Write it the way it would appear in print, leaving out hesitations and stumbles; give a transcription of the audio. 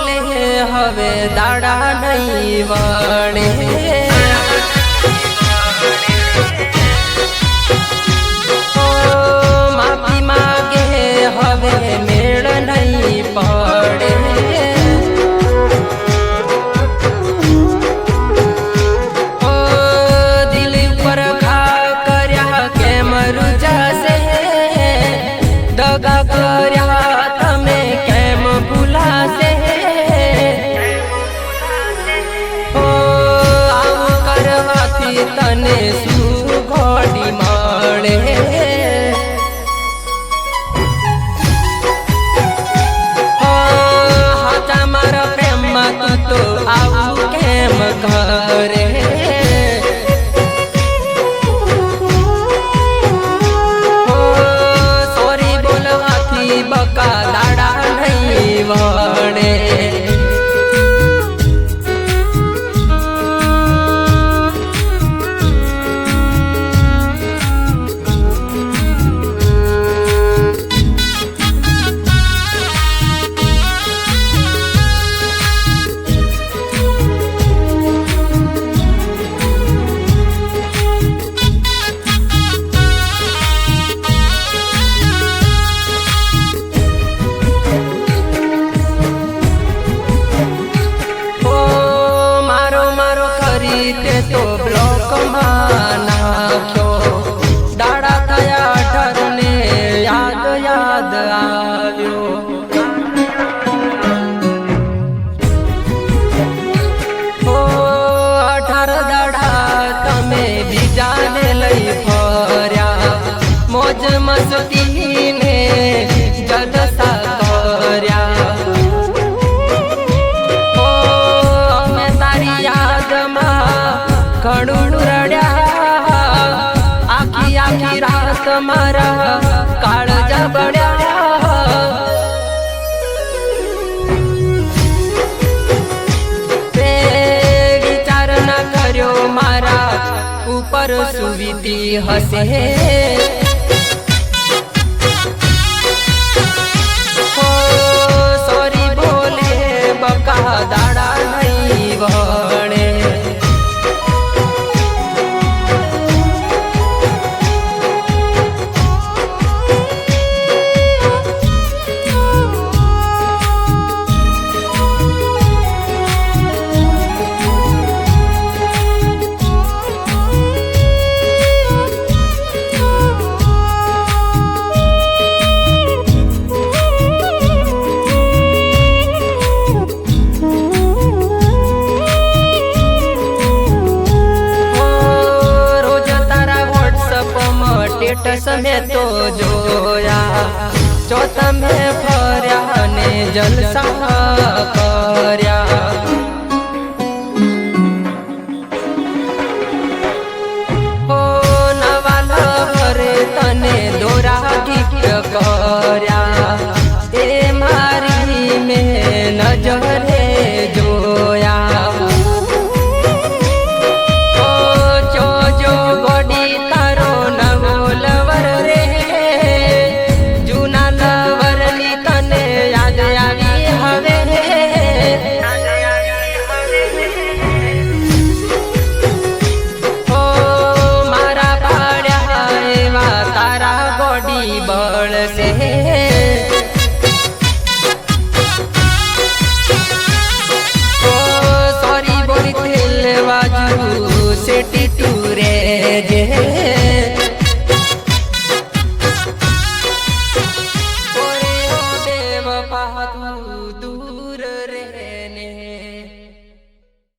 બોલે હવે દાડા નહીં વળે માફી માગે હવે મેળ નહીં પડે દિલ ઉપર ઘા કર્યા કેમ રૂજાશે દગા કર્યા તમે કેમ ભૂલાશે આવું કરવાથી તને શું ઘોડી મળે હાચા મારા પ્રેમમાં તું તો આવું કેમ કરે સોરી બોલવાથી બકા દાડા નહીં વળે તે તો બ્લોકમાં નાખ્યો દાડા થયા ઠરને યાદ આવ્યો ઓ 18 દાડા તમે બીજાને લઈ ફર્યા મોજ મસ્તીને જલસા કર્યા ઘણું રડ્યા આખી આખી રાત મારા કાળજા બળ્યા તે વિચાર ના કર્યો મારા ઉપર સુવીતી હશે સોરી બોલે બકા દાડા નહીં વળે સ્ટેટસ મેં તો જોયા જો તમે ફર્યા ને જલસા કર્યા હો નવા લહરે તને દોરા ગીત કર્યા એ મારી મેં નજરે જોયા બળશે